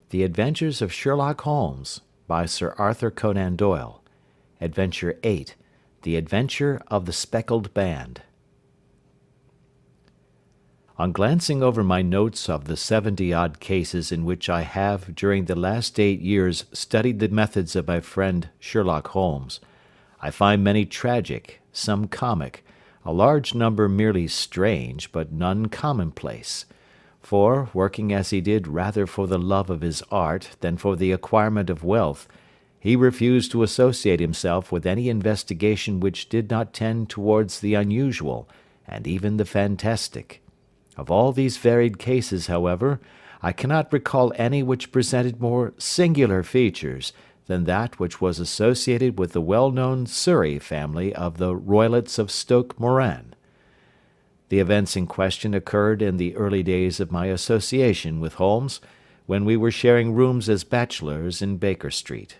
The Adventures of Sherlock Holmes, by Sir Arthur Conan Doyle. Adventure 8. The Adventure of the Speckled Band. On glancing over my notes of the 70-odd cases in which I have during the last 8 years studied the methods of my friend Sherlock Holmes, I find many tragic, some comic, a large number merely strange, but none commonplace. For, working as he did rather for the love of his art than for the acquirement of wealth, he refused to associate himself with any investigation which did not tend towards the unusual, and even the fantastic. Of all these varied cases, however, I cannot recall any which presented more singular features than that which was associated with the well-known Surrey family of the Roylotts of Stoke Moran. The events in question occurred in the early days of my association with Holmes, when we were sharing rooms as bachelors in Baker Street.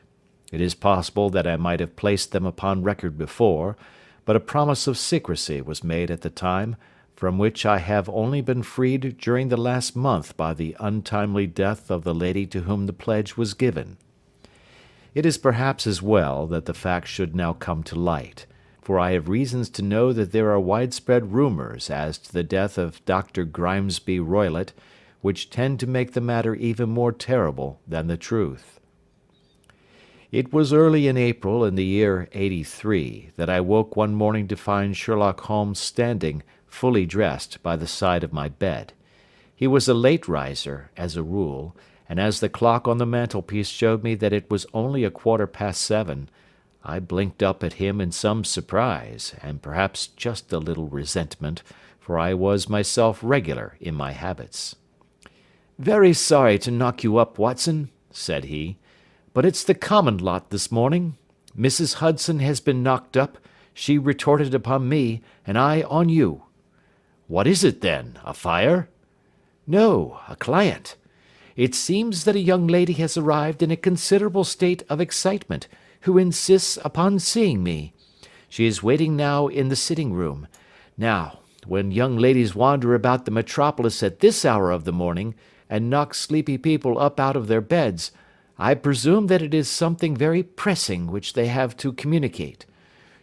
It is possible that I might have placed them upon record before, but a promise of secrecy was made at the time, from which I have only been freed during the last month by the untimely death of the lady to whom the pledge was given. It is perhaps as well that the fact should now come to light, for I have reasons to know that there are widespread rumours as to the death of Dr. Grimesby Roylott, which tend to make the matter even more terrible than the truth. It was early in April in the year '83 that I woke one morning to find Sherlock Holmes standing, fully dressed, by the side of my bed. He was a late riser, as a rule, and as the clock on the mantelpiece showed me that it was only 7:15, I blinked up at him in some surprise, and perhaps just a little resentment, for I was myself regular in my habits. "Very sorry to knock you up, Watson," said he, "but it's the common lot this morning. Mrs. Hudson has been knocked up, she retorted upon me, and I on you." "What is it, then? A fire?" "No, a client. It seems that a young lady has arrived in a considerable state of excitement, who insists upon seeing me. She is waiting now in the sitting-room. Now, when young ladies wander about the metropolis at this hour of the morning, and knock sleepy people up out of their beds, I presume that it is something very pressing which they have to communicate.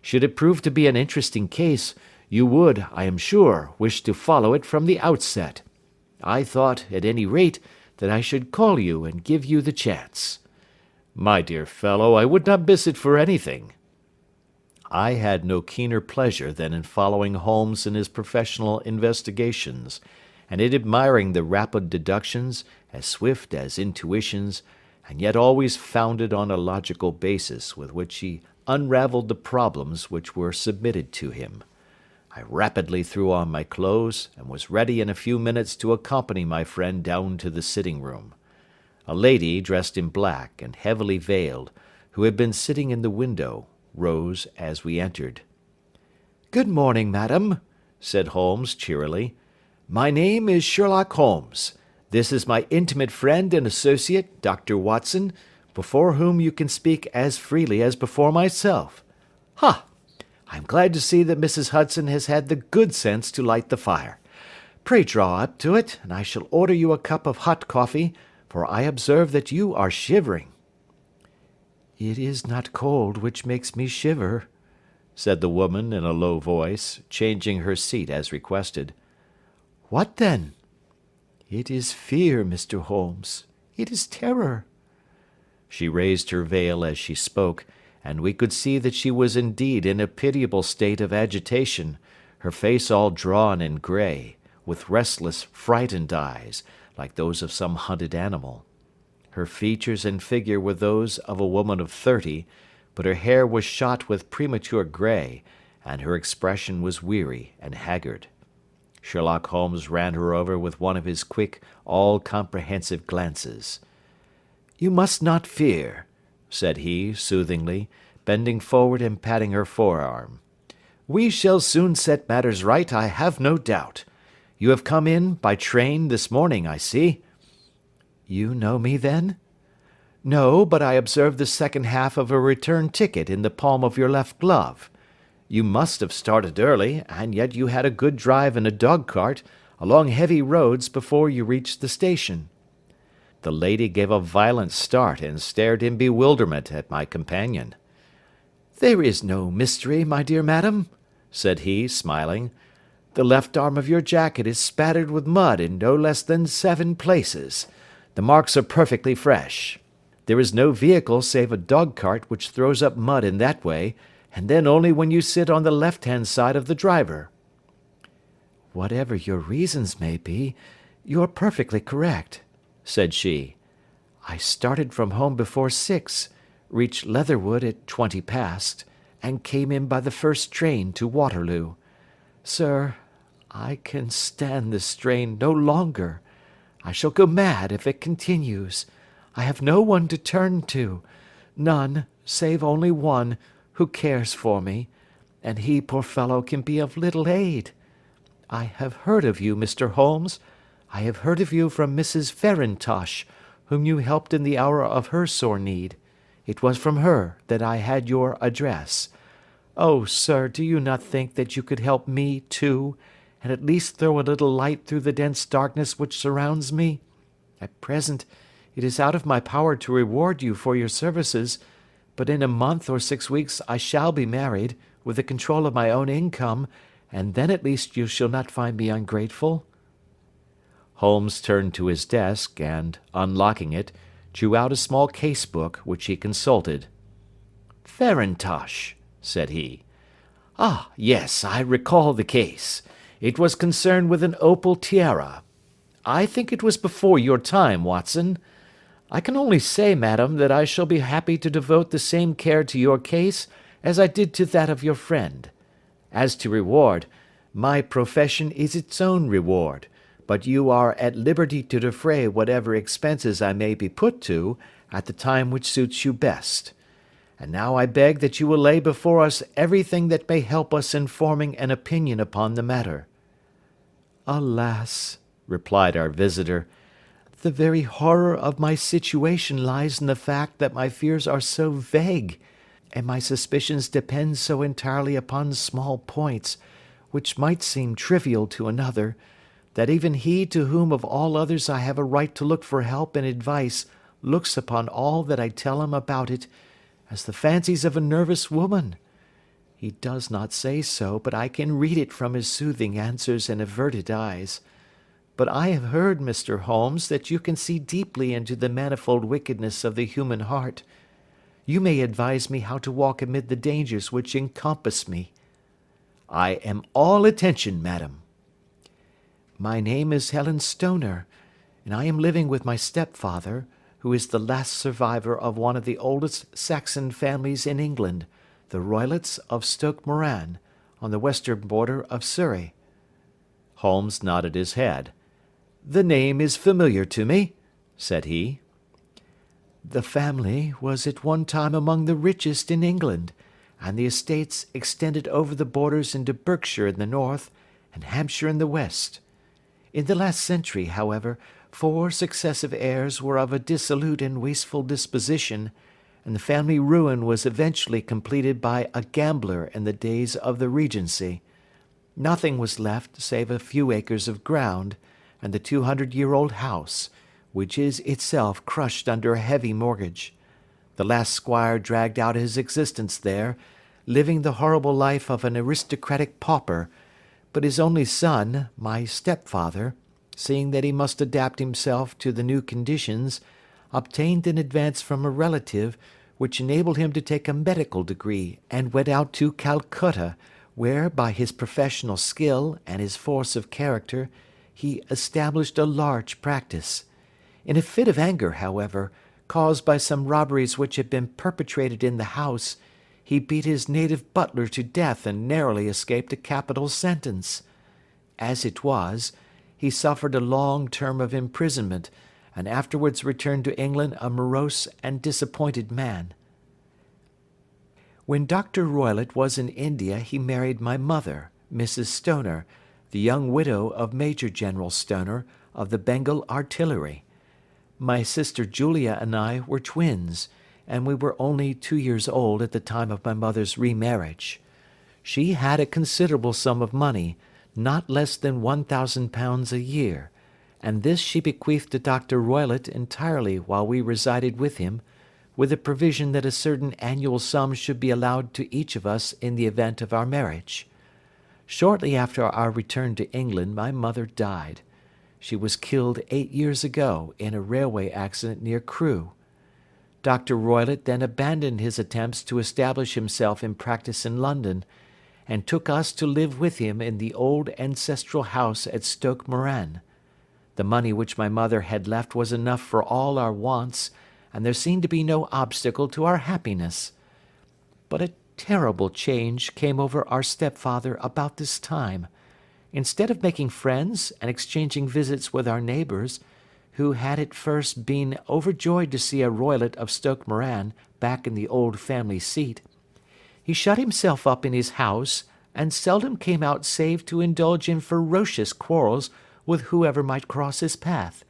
Should it prove to be an interesting case, you would, I am sure, wish to follow it from the outset. I thought, at any rate, that I should call you and give you the chance." "My dear fellow, I would not miss it for anything." I had no keener pleasure than in following Holmes in his professional investigations, and in admiring the rapid deductions, as swift as intuitions, and yet always founded on a logical basis with which he unravelled the problems which were submitted to him. I rapidly threw on my clothes, and was ready in a few minutes to accompany my friend down to the sitting-room. A lady, dressed in black, and heavily veiled, who had been sitting in the window, rose as we entered. "Good morning, madam," said Holmes cheerily. "My name is Sherlock Holmes. This is my intimate friend and associate, Dr. Watson, before whom you can speak as freely as before myself. Ha! I am glad to see that Mrs. Hudson has had the good sense to light the fire. Pray draw up to it, and I shall order you a cup of hot coffee, for I observe that you are shivering." "It is not cold which makes me shiver," said the woman in a low voice, changing her seat as requested. "What then?" "It is fear, Mr. Holmes. It is terror." She raised her veil as she spoke, and we could see that she was indeed in a pitiable state of agitation, her face all drawn and grey, with restless, frightened eyes, like those of some hunted animal. Her features and figure were those of a woman of 30, but her hair was shot with premature grey, and her expression was weary and haggard. Sherlock Holmes ran her over with one of his quick, all-comprehensive glances. "You must not fear," said he, soothingly, bending forward and patting her forearm. "We shall soon set matters right, I have no doubt. You have come in by train this morning, I see." "You know me, then?" "No, but I observed the second half of a return ticket in the palm of your left glove. You must have started early, and yet you had a good drive in a dog-cart, along heavy roads, before you reached the station." The lady gave a violent start and stared in bewilderment at my companion. "There is no mystery, my dear madam," said he, smiling. "The left arm of your jacket is spattered with mud in no less than 7 places. The marks are perfectly fresh. There is no vehicle save a dog-cart which throws up mud in that way, and then only when you sit on the left-hand side of the driver." "Whatever your reasons may be, you are perfectly correct," said she. "I started from home before 6, reached Leatherwood at 20 past, and came in by the first train to Waterloo. Sir, I can stand this strain no longer. I shall go mad if it continues. I have no one to turn to, none, save only one, who cares for me, and he, poor fellow, can be of little aid. I have heard of you, Mr. Holmes. I have heard of you from Mrs. Farintosh, whom you helped in the hour of her sore need. It was from her that I had your address. Oh, sir, do you not think that you could help me, too, and at least throw a little light through the dense darkness which surrounds me? At present, it is out of my power to reward you for your services, but in a month or 6 weeks I shall be married, with the control of my own income, and then at least you shall not find me ungrateful." Holmes turned to his desk, and, unlocking it, drew out a small case-book, which he consulted. "Farintosh," said he. "Ah, yes, I recall the case. It was concerned with an opal tiara. I think it was before your time, Watson. I can only say, madam, that I shall be happy to devote the same care to your case as I did to that of your friend. As to reward, my profession is its own reward, but you are at liberty to defray whatever expenses I may be put to at the time which suits you best. And now I beg that you will lay before us everything that may help us in forming an opinion upon the matter." "Alas," replied our visitor, "the very horror of my situation lies in the fact that my fears are so vague, and my suspicions depend so entirely upon small points, which might seem trivial to another, that even he to whom of all others I have a right to look for help and advice looks upon all that I tell him about it as the fancies of a nervous woman. He does not say so, but I can read it from his soothing answers and averted eyes. But I have heard, Mr. Holmes, that you can see deeply into the manifold wickedness of the human heart. You may advise me how to walk amid the dangers which encompass me." "I am all attention, madam." "My name is Helen Stoner, and I am living with my stepfather, who is the last survivor of one of the oldest Saxon families in England, the Roylotts of Stoke Moran, on the western border of Surrey." Holmes nodded his head. "The name is familiar to me," said he. "The family was at one time among the richest in England, and the estates extended over the borders into Berkshire in the north, and Hampshire in the west. In the last century, however, 4 successive heirs were of a dissolute and wasteful disposition, and the family ruin was eventually completed by a gambler in the days of the Regency. Nothing was left save a few acres of ground, and the 200-year-old house, which is itself crushed under a heavy mortgage. The last squire dragged out his existence there, living the horrible life of an aristocratic pauper, but his only son, my stepfather, seeing that he must adapt himself to the new conditions, obtained an advance from a relative which enabled him to take a medical degree, and went out to Calcutta, where, by his professional skill and his force of character, he established a large practice. In a fit of anger, however, caused by some robberies which had been perpetrated in the house, he beat his native butler to death and narrowly escaped a capital sentence. As it was, he suffered a long term of imprisonment, and afterwards returned to England a morose and disappointed man. When Dr. Roylott was in India he married my mother, Mrs. Stoner, the young widow of Major General Stoner, of the Bengal Artillery. My sister Julia and I were twins, and we were only 2 years old at the time of my mother's remarriage. She had a considerable sum of money, not less than £1,000 a year, and this she bequeathed to Dr. Roylott entirely while we resided with him, with the provision that a certain annual sum should be allowed to each of us in the event of our marriage. Shortly after our return to England my mother died. She was killed 8 years ago in a railway accident near Crewe. Dr. Roylott then abandoned his attempts to establish himself in practice in London, and took us to live with him in the old ancestral house at Stoke Moran. The money which my mother had left was enough for all our wants, and there seemed to be no obstacle to our happiness. But a terrible change came over our stepfather about this time. Instead of making friends and exchanging visits with our neighbours, who had at first been overjoyed to see a Roylott of Stoke Moran back in the old family seat, he shut himself up in his house, and seldom came out save to indulge in ferocious quarrels with whoever might cross his path.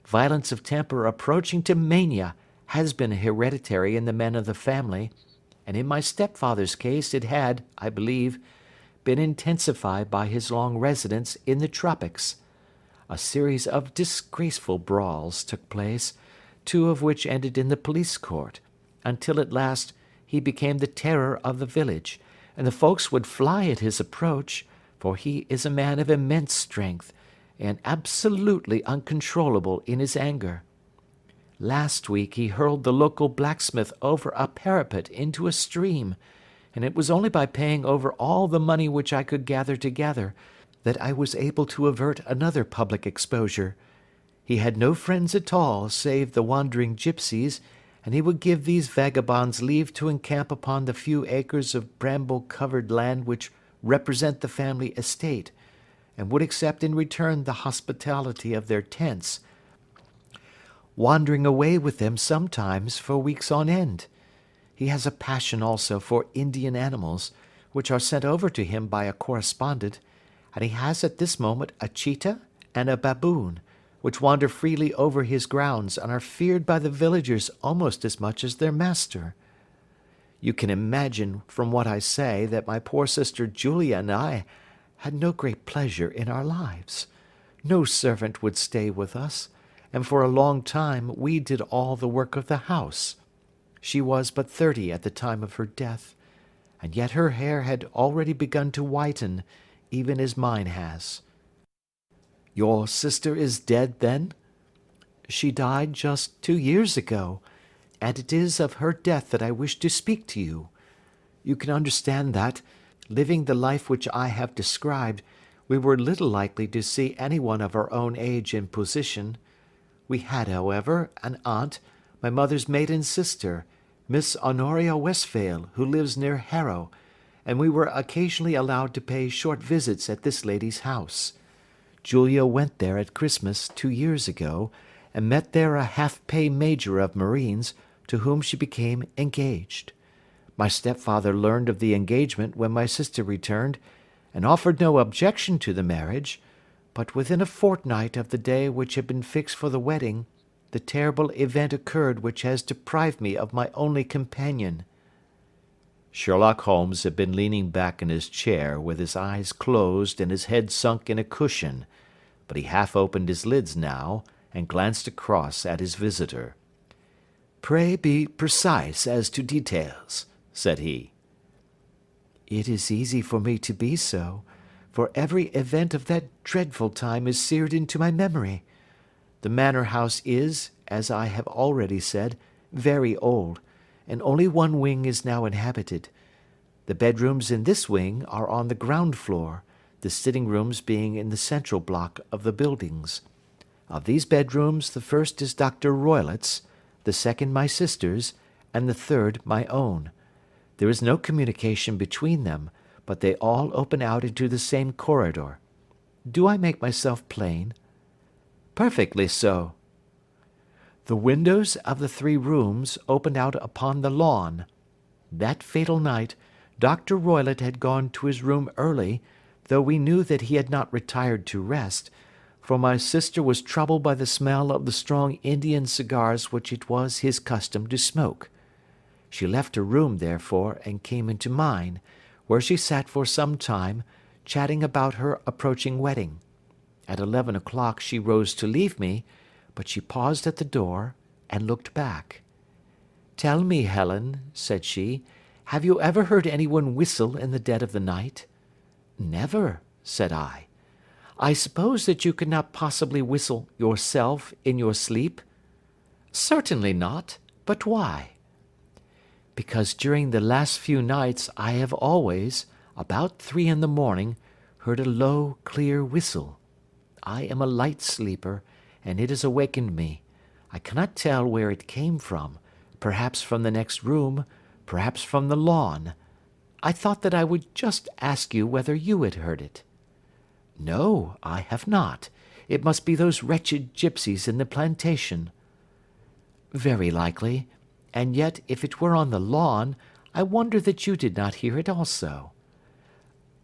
Violence of temper approaching to mania has been hereditary in the men of the family, and in my stepfather's case it had, I believe, been intensified by his long residence in the tropics. A series of disgraceful brawls took place, 2 of which ended in the police court, until at last he became the terror of the village, and the folks would fly at his approach, for he is a man of immense strength, and absolutely uncontrollable in his anger. Last week he hurled the local blacksmith over a parapet into a stream, and it was only by paying over all the money which I could gather together that I was able to avert another public exposure. He had no friends at all save the wandering gipsies, and he would give these vagabonds leave to encamp upon the few acres of bramble-covered land which represent the family estate, and would accept in return the hospitality of their tents, wandering away with them sometimes for weeks on end. He has a passion also for Indian animals, which are sent over to him by a correspondent, and he has at this moment a cheetah and a baboon, which wander freely over his grounds and are feared by the villagers almost as much as their master. You can imagine from what I say that my poor sister Julia and I had no great pleasure in our lives. No servant would stay with us, and for a long time we did all the work of the house. She was but 30 at the time of her death, and yet her hair had already begun to whiten, even as mine has. Your sister is dead, then? She died just 2 years ago, and it is of her death that I wish to speak to you. You can understand that, living the life which I have described, we were little likely to see anyone of our own age and position. We had, however, an aunt, my mother's maiden sister, Miss Honoria Westphail, who lives near Harrow, and we were occasionally allowed to pay short visits at this lady's house. Julia went there at Christmas 2 years ago, and met there a half-pay major of marines, to whom she became engaged. My stepfather learned of the engagement when my sister returned, and offered no objection to the marriage, but within a fortnight of the day which had been fixed for the wedding, the terrible event occurred which has deprived me of my only companion." Sherlock Holmes had been leaning back in his chair with his eyes closed and his head sunk in a cushion, but he half opened his lids now, and glanced across at his visitor. "Pray be precise as to details," said he. "It is easy for me to be so, for every event of that dreadful time is seared into my memory. The manor house is, as I have already said, very old, and only one wing is now inhabited. The bedrooms in this wing are on the ground floor, the sitting rooms being in the central block of the buildings. Of these bedrooms the first is Dr. Roylott's, the second my sister's, and the third my own. There is no communication between them, but they all open out into the same corridor. Do I make myself plain?" "Perfectly so." "The windows of the 3 rooms opened out upon the lawn. That fatal night, Dr. Roylott had gone to his room early, though we knew that he had not retired to rest, for my sister was troubled by the smell of the strong Indian cigars which it was his custom to smoke. She left her room, therefore, and came into mine, where she sat for some time, chatting about her approaching wedding. At 11 o'clock she rose to leave me, but she paused at the door and looked back. "Tell me, Helen," said she, "have you ever heard anyone whistle in the dead of the night?" "Never," said I. "I suppose that you could not possibly whistle yourself in your sleep?" "Certainly not. But why?" "Because during the last few nights I have always, about 3 in the morning, heard a low, clear whistle. I am a light sleeper, and it has awakened me. I cannot tell where it came from, perhaps from the next room, perhaps from the lawn. I thought that I would just ask you whether you had heard it." "No, I have not. It must be those wretched gipsies in the plantation." "Very likely, and yet if it were on the lawn, I wonder that you did not hear it also."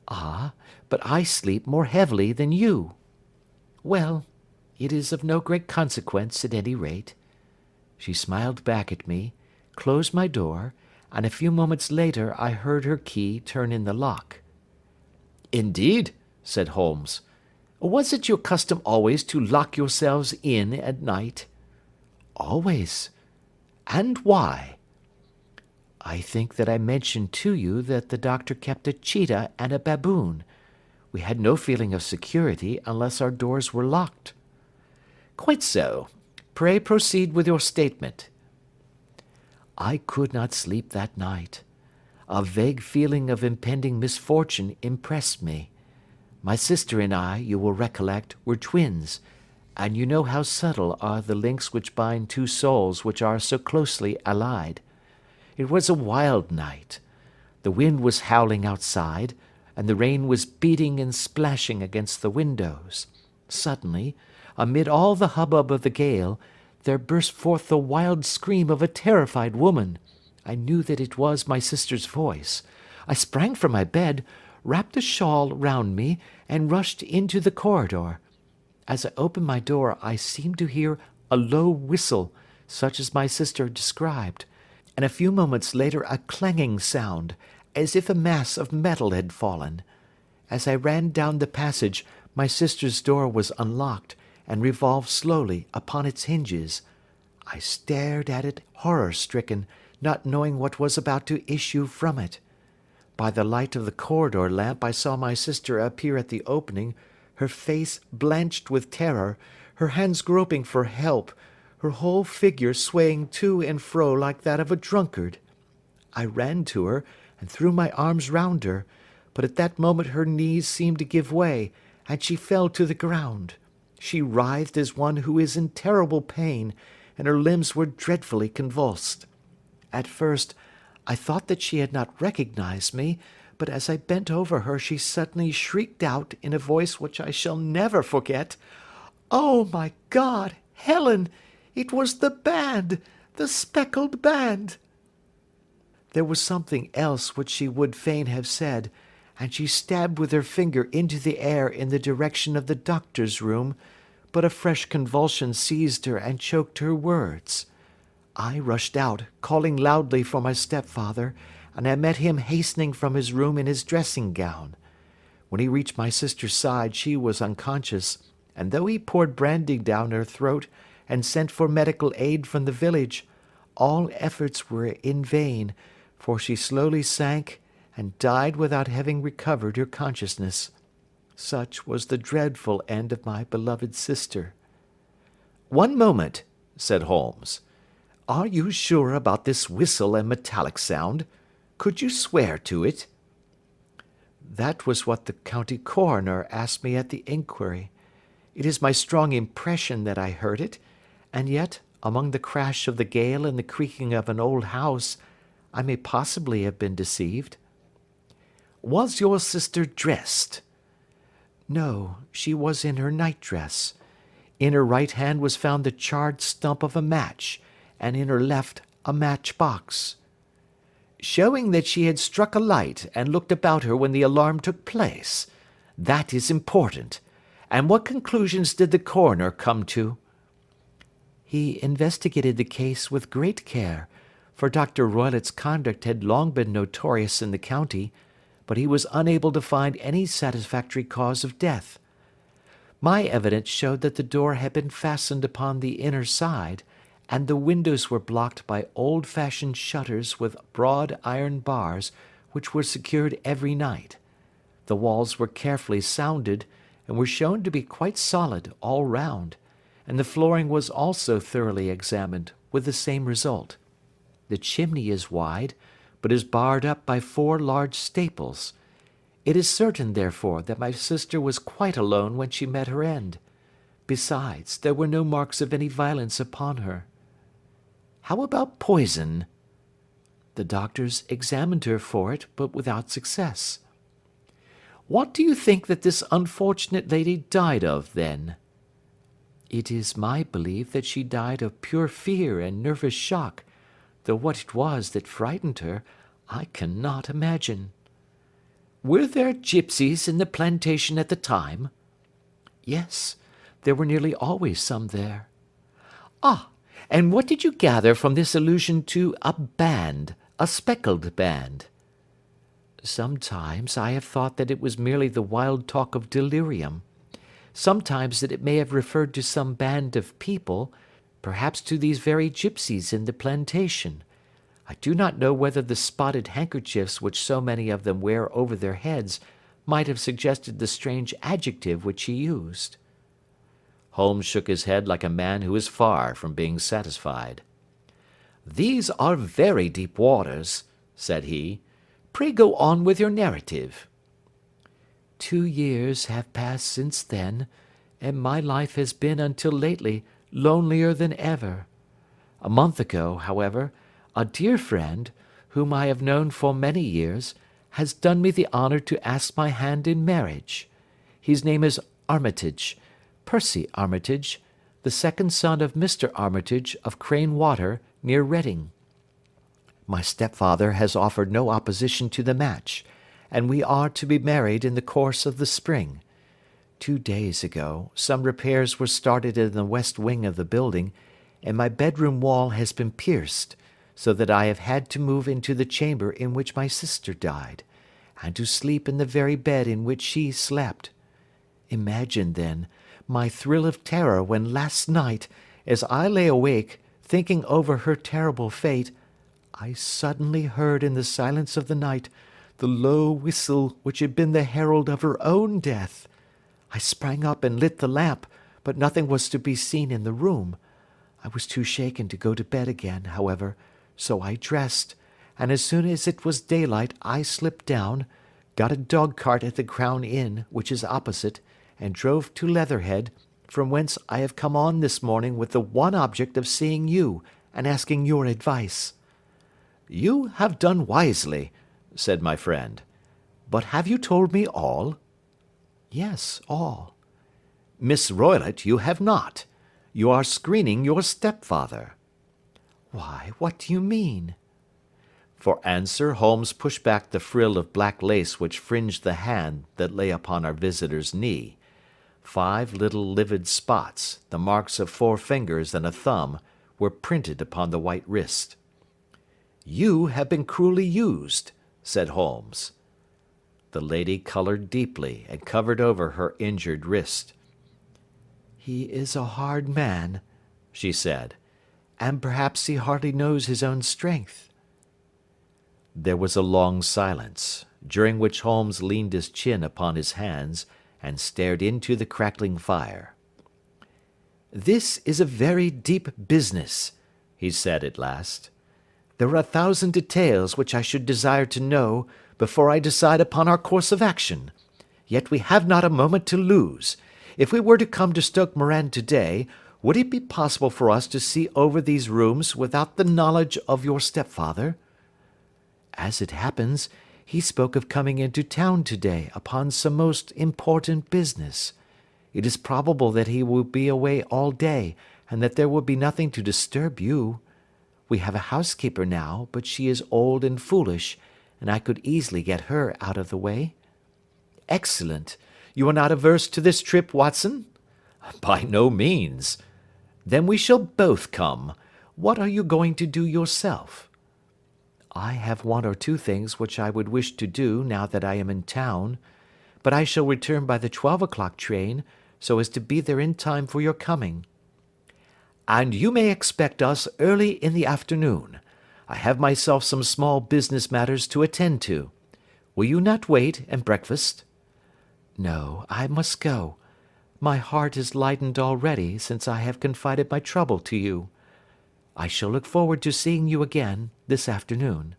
"Ah, but I sleep more heavily than you." "Well, it is of no great consequence at any rate." She smiled back at me, closed my door, and a few moments later I heard her key turn in the lock. "Indeed," said Holmes. "Was it your custom always to lock yourselves in at night?" "Always." "And why?" "I think that I mentioned to you that the doctor kept a cheetah and a baboon. We had no feeling of security unless our doors were locked." "Quite so. Pray proceed with your statement." "I could not sleep that night. A vague feeling of impending misfortune impressed me. My sister and I, you will recollect, were twins, and you know how subtle are the links which bind two souls which are so closely allied. It was a wild night. The wind was howling outside, and the rain was beating and splashing against the windows. Suddenly, amid all the hubbub of the gale, there burst forth the wild scream of a terrified woman. I knew that it was my sister's voice. I sprang from my bed, wrapped a shawl round me, and rushed into the corridor. As I opened my door I seemed to hear a low whistle, such as my sister described, and a few moments later a clanging sound, as if a mass of metal had fallen. As I ran down the passage, my sister's door was unlocked, and revolved slowly upon its hinges. I stared at it horror-stricken, not knowing what was about to issue from it. By the light of the corridor lamp I saw my sister appear at the opening, her face blanched with terror, her hands groping for help, her whole figure swaying to and fro like that of a drunkard. I ran to her, and threw my arms round her, but at that moment her knees seemed to give way, and she fell to the ground. She writhed as one who is in terrible pain, and her limbs were dreadfully convulsed. At first, I thought that she had not recognized me, but as I bent over her she suddenly shrieked out in a voice which I shall never forget, "Oh, my God, Helen! It was the band! The speckled band!" There was something else which she would fain have said, and she stabbed with her finger into the air in the direction of the doctor's room, but a fresh convulsion seized her and choked her words. I rushed out, calling loudly for my stepfather, and I met him hastening from his room in his dressing-gown. When he reached my sister's side she was unconscious, and though he poured brandy down her throat and sent for medical aid from the village, all efforts were in vain, for she slowly sank and died without having recovered her consciousness. Such was the dreadful end of my beloved sister. "One moment," said Holmes. "Are you sure about this whistle and metallic sound? Could you swear to it?" "That was what the county coroner asked me at the inquiry. It is my strong impression that I heard it, and yet, among the crash of the gale and the creaking of an old house, I may possibly have been deceived." "Was your sister dressed?" "No, she was in her night-dress. In her right hand was found the charred stump of a match, and in her left a match-box." "Showing that she had struck a light and looked about her when the alarm took place. That is important. And what conclusions did the coroner come to?" "He investigated the case with great care, for Dr. Roylott's conduct had long been notorious in the county, but he was unable to find any satisfactory cause of death." My evidence showed that the door had been fastened upon the inner side, and the windows were blocked by old-fashioned shutters with broad iron bars, which were secured every night. The walls were carefully sounded, and were shown to be quite solid all round, and the flooring was also thoroughly examined, with the same result. The chimney is wide, but is barred up by 4 large staples. It is certain, therefore, that my sister was quite alone when she met her end. Besides, there were no marks of any violence upon her. How about poison? The doctors examined her for it, but without success. What do you think that this unfortunate lady died of, then? It is my belief that she died of pure fear and nervous shock, though what it was that frightened her, I cannot imagine. Were there gipsies in the plantation at the time? Yes, there were nearly always some there. Ah, and what did you gather from this allusion to a band, a speckled band? Sometimes I have thought that it was merely the wild talk of delirium. Sometimes that it may have referred to some band of people, perhaps to these very gipsies in the plantation. I do not know whether the spotted handkerchiefs which so many of them wear over their heads might have suggested the strange adjective which he used. Holmes shook his head like a man who is far from being satisfied. These are very deep waters, said he. Pray go on with your narrative. 2 years have passed since then, and my life has been until lately lonelier than ever. A month ago, however, a dear friend, whom I have known for many years, has done me the honour to ask my hand in marriage. His name is Armitage, Percy Armitage, the second son of Mr. Armitage of Crane Water, near Reading. My stepfather has offered no opposition to the match, and we are to be married in the course of the spring. 2 days ago, some repairs were started in the west wing of the building, and my bedroom wall has been pierced, so that I have had to move into the chamber in which my sister died, and to sleep in the very bed in which she slept. Imagine, then, my thrill of terror when last night, as I lay awake, thinking over her terrible fate, I suddenly heard in the silence of the night the low whistle which had been the herald of her own death. I sprang up and lit the lamp, but nothing was to be seen in the room. I was too shaken to go to bed again, however, so I dressed, and as soon as it was daylight I slipped down, got a dog-cart at the Crown Inn, which is opposite, and drove to Leatherhead, from whence I have come on this morning with the one object of seeing you and asking your advice. You have done wisely, said my friend. But have you told me all? Yes, all. Miss Roylott, you have not. You are screening your stepfather. Why, what do you mean? For answer, Holmes pushed back the frill of black lace which fringed the hand that lay upon our visitor's knee. 5 little livid spots, the marks of 4 fingers and a thumb, were printed upon the white wrist. You have been cruelly used, said Holmes. The lady coloured deeply and covered over her injured wrist. He is a hard man, she said, and perhaps he hardly knows his own strength. There was a long silence, during which Holmes leaned his chin upon his hands and stared into the crackling fire. This is a very deep business, he said at last. There are 1,000 details which I should desire to know before I decide upon our course of action. Yet we have not a moment to lose. If we were to come to Stoke Moran today, would it be possible for us to see over these rooms without the knowledge of your stepfather? As it happens, he spoke of coming into town today upon some most important business. It is probable that he will be away all day, and that there will be nothing to disturb you. We have a housekeeper now, but she is old and foolish, and I could easily get her out of the way. Excellent. You are not averse to this trip, Watson? By no means. Then we shall both come. What are you going to do yourself? I have 1 or 2 things which I would wish to do now that I am in town, but I shall return by the 12 o'clock train, so as to be there in time for your coming. And you may expect us early in the afternoon. I have myself some small business matters to attend to. Will you not wait and breakfast? No, I must go. My heart is lightened already since I have confided my trouble to you. I shall look forward to seeing you again this afternoon.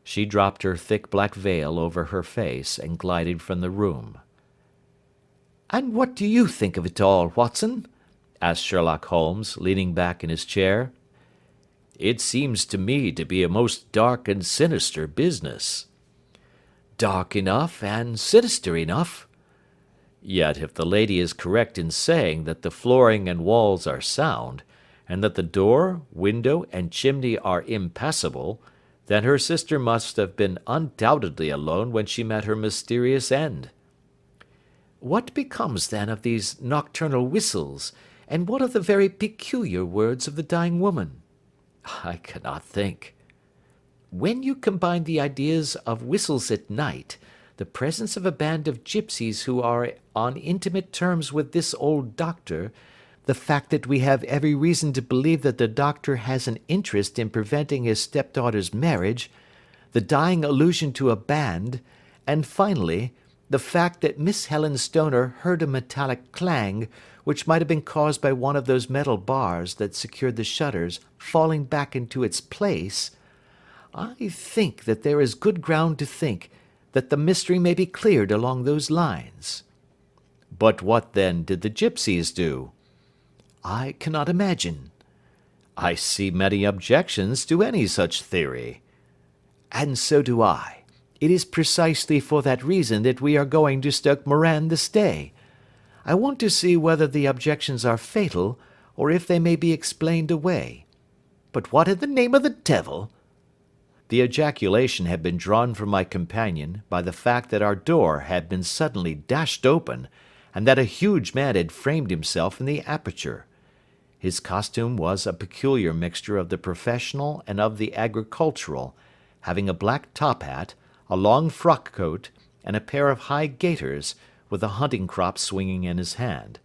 She dropped her thick black veil over her face and glided from the room. And what do you think of it all, Watson? Asked Sherlock Holmes, leaning back in his chair. It seems to me to be a most dark and sinister business. Dark enough and sinister enough. Yet if the lady is correct in saying that the flooring and walls are sound, and that the door, window, and chimney are impassable, then her sister must have been undoubtedly alone when she met her mysterious end. What becomes then of these nocturnal whistles, and what of the very peculiar words of the dying woman? I cannot think. When you combine the ideas of whistles at night, the presence of a band of gypsies who are on intimate terms with this old doctor, the fact that we have every reason to believe that the doctor has an interest in preventing his stepdaughter's marriage, the dying allusion to a band, and finally, the fact that Miss Helen Stoner heard a metallic clang, which might have been caused by one of those metal bars that secured the shutters falling back into its place, I think that there is good ground to think that the mystery may be cleared along those lines. But what then did the gypsies do? I cannot imagine. I see many objections to any such theory. And so do I. It is precisely for that reason that we are going to Stoke Moran this day. I want to see whether the objections are fatal, or if they may be explained away. But what in the name of the devil? The ejaculation had been drawn from my companion by the fact that our door had been suddenly dashed open, and that a huge man had framed himself in the aperture. His costume was a peculiar mixture of the professional and of the agricultural, having a black top hat, a long frock coat, and a pair of high gaiters, with a hunting crop swinging in his hand.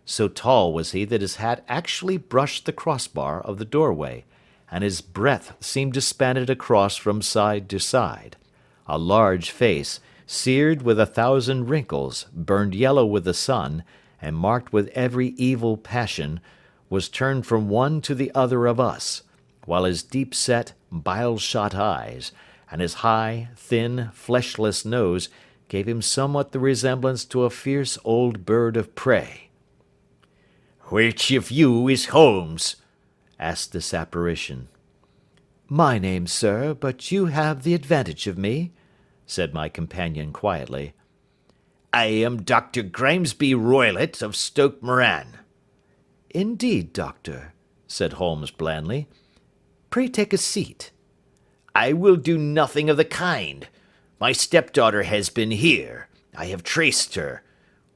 So tall was he that his hat actually brushed the crossbar of the doorway, and his breadth seemed to span it across from side to side. A large face, seared with 1,000 wrinkles, burned yellow with the sun, and marked with every evil passion, was turned from one to the other of us, while his deep-set, bile-shot eyes, and his high, thin, fleshless nose gave him somewhat the resemblance to a fierce old bird of prey. "Which of you is Holmes?" asked this apparition. "My name, sir, but you have the advantage of me," said my companion quietly. "I am Dr. Grimesby Roylott of Stoke Moran." "Indeed, doctor," said Holmes blandly. "Pray take a seat." "I will do nothing of the kind. My stepdaughter has been here. I have traced her.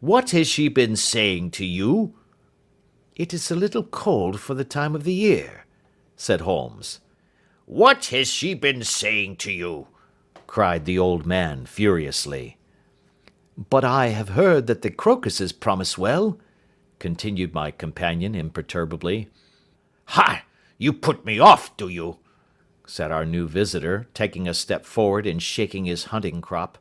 What has she been saying to you?" "It is a little cold for the time of the year," said Holmes. "What has she been saying to you?" cried the old man furiously. "But I have heard that the crocuses promise well," continued my companion imperturbably. "Ha! You put me off, do you?" said our new visitor, taking a step forward and shaking his hunting crop.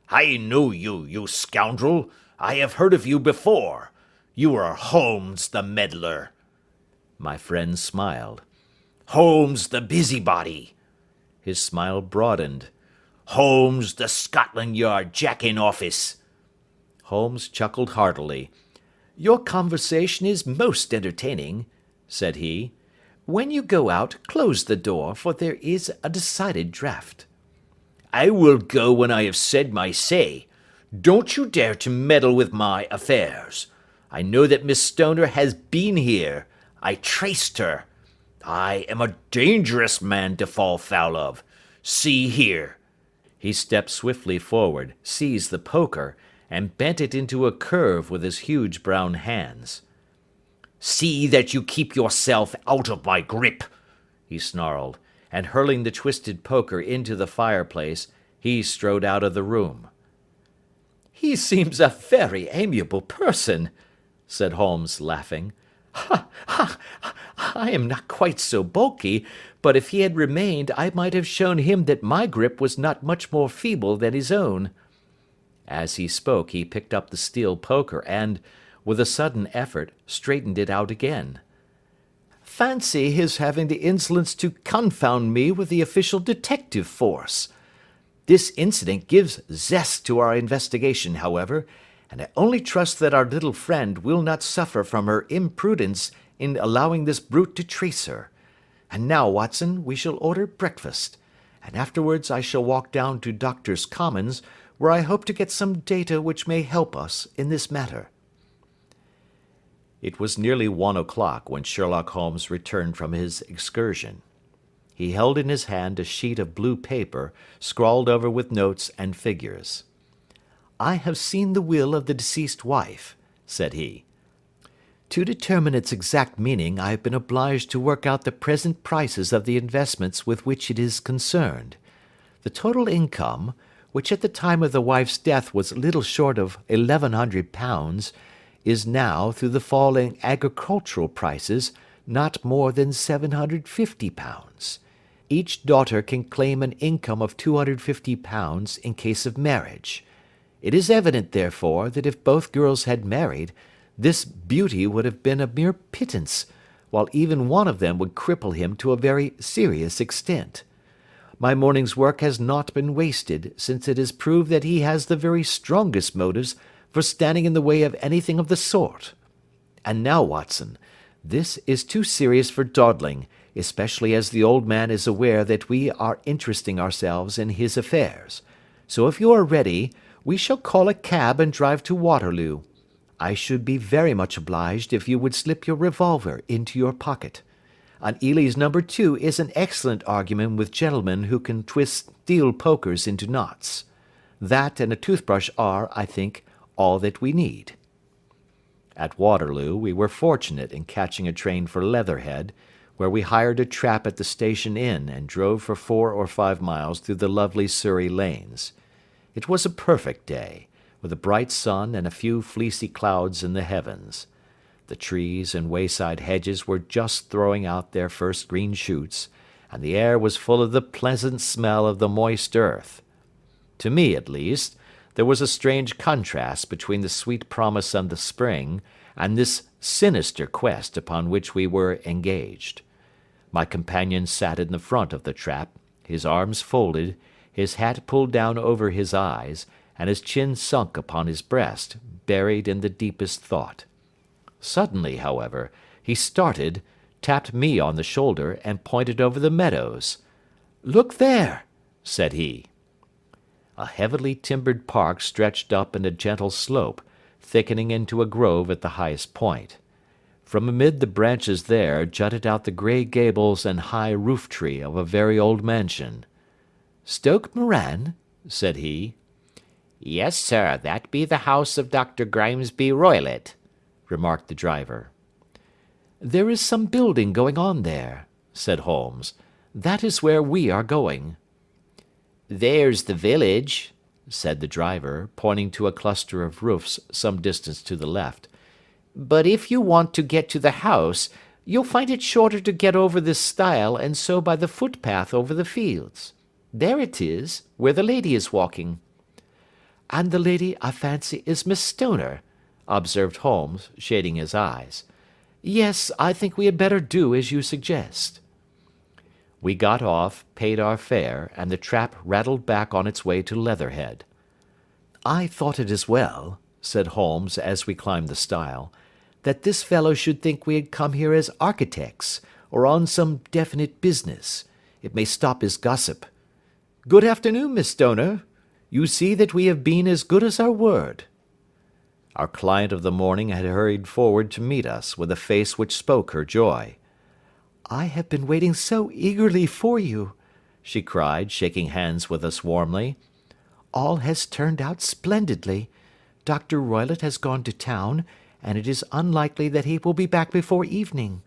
"I know you, you scoundrel. I have heard of you before. You are Holmes the meddler." My friend smiled. "Holmes the busybody." His smile broadened. "Holmes the Scotland Yard Jack-in-Office." Holmes chuckled heartily. "Your conversation is most entertaining," said he. "When you go out, close the door, for there is a decided draught." "I will go when I have said my say. Don't you dare to meddle with my affairs. I know that Miss Stoner has been here. I traced her. I am a dangerous man to fall foul of. See here." He stepped swiftly forward, seized the poker, and bent it into a curve with his huge brown hands. "See that you keep yourself out of my grip," he snarled, and hurling the twisted poker into the fireplace, he strode out of the room. "He seems a very amiable person," said Holmes, laughing. "Ha, ha! I am not quite so bulky, but if he had remained I might have shown him that my grip was not much more feeble than his own." As he spoke he picked up the steel poker and, with a sudden effort, straightened it out again. "Fancy his having the insolence to confound me with the official detective force! This incident gives zest to our investigation, however, and I only trust that our little friend will not suffer from her imprudence in allowing this brute to trace her. And now, Watson, we shall order breakfast, and afterwards I shall walk down to Doctors' Commons, where I hope to get some data which may help us in this matter." It was nearly 1 o'clock when Sherlock Holmes returned from his excursion. He held in his hand a sheet of blue paper, scrawled over with notes and figures. "I have seen the will of the deceased wife," said he. "To determine its exact meaning I have been obliged to work out the present prices of the investments with which it is concerned. The total income, which at the time of the wife's death was little short of £1,100, is now, through the fall in agricultural prices, not more than £750. Each daughter can claim an income of £250 in case of marriage. It is evident, therefore, that if both girls had married, this beauty would have been a mere pittance, while even one of them would cripple him to a very serious extent. My morning's work has not been wasted, since it has proved that he has the very strongest motives for standing in the way of anything of the sort. And now, Watson, this is too serious for dawdling, especially as the old man is aware that we are interesting ourselves in his affairs. So if you are ready, we shall call a cab and drive to Waterloo. I should be very much obliged if you would slip your revolver into your pocket. An Ely's No. 2 is an excellent argument with gentlemen who can twist steel pokers into knots. That and a toothbrush are, I think, all that we need." At Waterloo we were fortunate in catching a train for Leatherhead, where we hired a trap at the station inn and drove for 4 or 5 miles through the lovely Surrey lanes. It was a perfect day, with a bright sun and a few fleecy clouds in the heavens. The trees and wayside hedges were just throwing out their first green shoots, and the air was full of the pleasant smell of the moist earth. To me, at least, there was a strange contrast between the sweet promise of the spring and this sinister quest upon which we were engaged. My companion sat in the front of the trap, his arms folded, his hat pulled down over his eyes, and his chin sunk upon his breast, buried in the deepest thought. Suddenly, however, he started, tapped me on the shoulder, and pointed over the meadows. "Look there," said he. A heavily timbered park stretched up in a gentle slope, thickening into a grove at the highest point. From amid the branches there jutted out the grey gables and high roof-tree of a very old mansion. "Stoke Moran?" said he. "Yes, sir, that be the house of Dr. Grimesby Roylott," remarked the driver. "There is some building going on there," said Holmes. "That is where we are going." "There's the village," said the driver, pointing to a cluster of roofs some distance to the left. "But if you want to get to the house, you'll find it shorter to get over this stile and so by the footpath over the fields. There it is, where the lady is walking." "And the lady, I fancy, is Miss Stoner," observed Holmes, shading his eyes. "Yes, I think we had better do as you suggest." We got off, paid our fare, and the trap rattled back on its way to Leatherhead. "I thought it as well," said Holmes as we climbed the stile, "that this fellow should think we had come here as architects, or on some definite business. It may stop his gossip. Good afternoon, Miss Stoner. You see that we have been as good as our word." Our client of the morning had hurried forward to meet us with a face which spoke her joy. "I have been waiting so eagerly for you," she cried, shaking hands with us warmly. "All has turned out splendidly. Dr. Roylott has gone to town, and it is unlikely that he will be back before evening."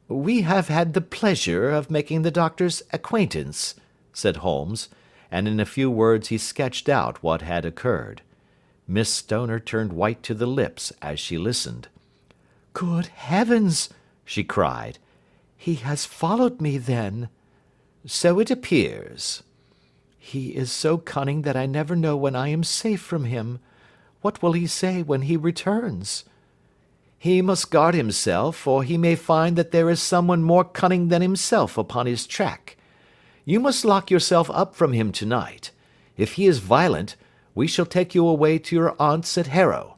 "We have had the pleasure of making the doctor's acquaintance," said Holmes, and in a few words he sketched out what had occurred. Miss Stoner turned white to the lips as she listened. "Good heavens!" she cried. "He has followed me, then?" "So it appears." "He is so cunning that I never know when I am safe from him. What will he say when he returns?" "He must guard himself, for he may find that there is someone more cunning than himself upon his track. You must lock yourself up from him tonight. If he is violent, we shall take you away to your aunt's at Harrow.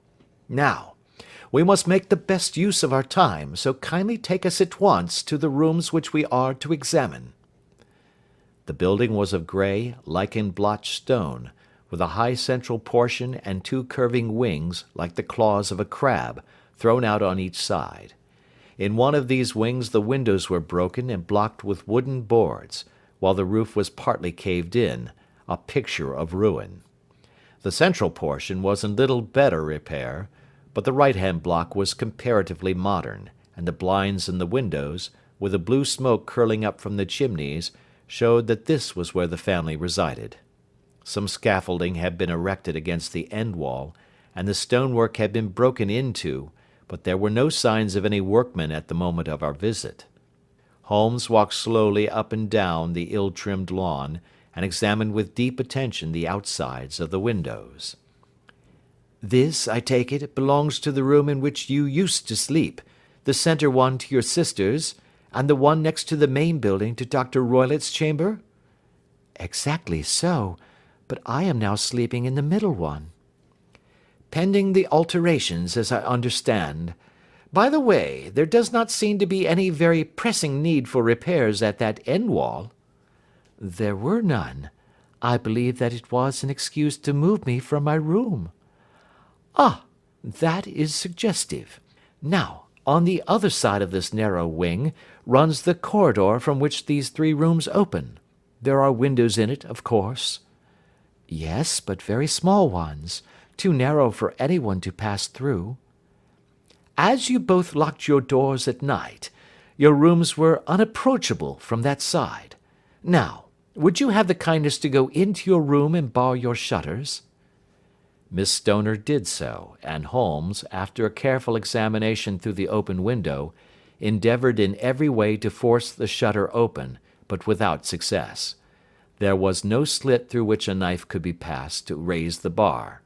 Now, we must make the best use of our time, so kindly take us at once to the rooms which we are to examine." The building was of grey, lichen-blotched stone, with a high central portion and two curving wings like the claws of a crab, thrown out on each side. In one of these wings the windows were broken and blocked with wooden boards, while the roof was partly caved in, a picture of ruin. The central portion was in little better repair, but the right-hand block was comparatively modern, and the blinds in the windows, with the blue smoke curling up from the chimneys, showed that this was where the family resided. Some scaffolding had been erected against the end wall, and the stonework had been broken into, but there were no signs of any workmen at the moment of our visit. Holmes walked slowly up and down the ill-trimmed lawn, and examined with deep attention the outsides of the windows. "This, I take it, belongs to the room in which you used to sleep, the centre one to your sister's, and the one next to the main building to Dr. Roylott's chamber?" "Exactly so, but I am now sleeping in the middle one." "Pending the alterations, as I understand. By the way, there does not seem to be any very pressing need for repairs at that end wall." "There were none. I believe that it was an excuse to move me from my room." "Ah, that is suggestive. Now, on the other side of this narrow wing runs the corridor from which these three rooms open. There are windows in it, of course." "Yes, but very small ones, too narrow for anyone to pass through." "As you both locked your doors at night, your rooms were unapproachable from that side. Now, would you have the kindness to go into your room and bar your shutters?" Miss Stoner did so, and Holmes, after a careful examination through the open window, endeavoured in every way to force the shutter open, but without success. There was no slit through which a knife could be passed to raise the bar.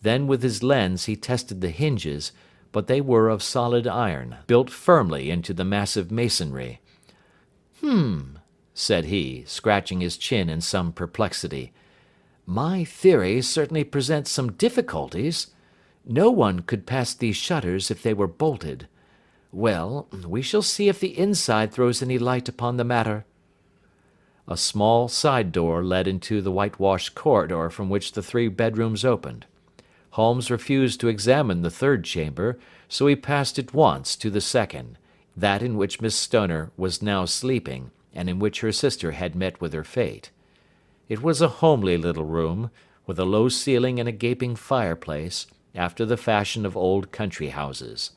Then with his lens he tested the hinges, but they were of solid iron, built firmly into the massive masonry. Said he, scratching his chin in some perplexity. "My theory certainly presents some difficulties. No one could pass these shutters if they were bolted. Well, we shall see if the inside throws any light upon the matter." A small side door led into the whitewashed corridor from which the three bedrooms opened. Holmes refused to examine the third chamber, so he passed at once to the second, that in which Miss Stoner was now sleeping, and in which her sister had met with her fate. It was a homely little room, with a low ceiling and a gaping fireplace, after the fashion of old country houses.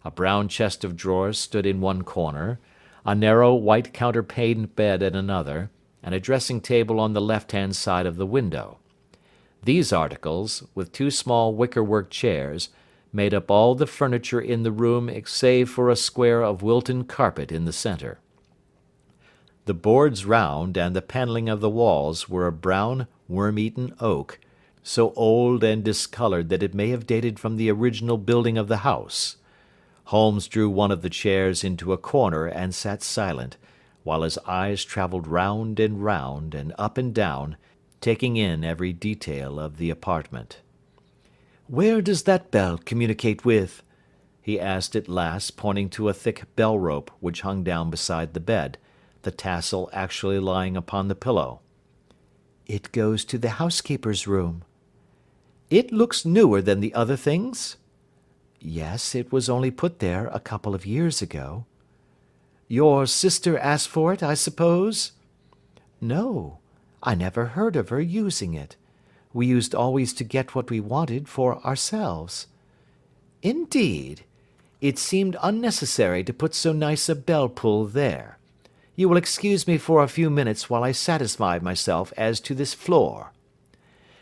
A brown chest of drawers stood in one corner, a narrow white counterpaned bed in another, and a dressing-table on the left-hand side of the window. These articles, with two small wicker-work chairs, made up all the furniture in the room save for a square of Wilton carpet in the centre. The boards round and the panelling of the walls were of brown, worm-eaten oak, so old and discoloured that it may have dated from the original building of the house. Holmes drew one of the chairs into a corner and sat silent, while his eyes travelled round and up and down, taking in every detail of the apartment. "Where does that bell communicate with?" he asked at last, pointing to a thick bell-rope which hung down beside the bed, the tassel actually lying upon the pillow. "It goes to the housekeeper's room." "It looks newer than the other things?" "Yes, it was only put there a couple of years ago." "Your sister asked for it, I suppose?" "No, I never heard of her using it. We used always to get what we wanted for ourselves." "Indeed! It seemed unnecessary to put so nice a bell-pull there. You will excuse me for a few minutes while I satisfy myself as to this floor."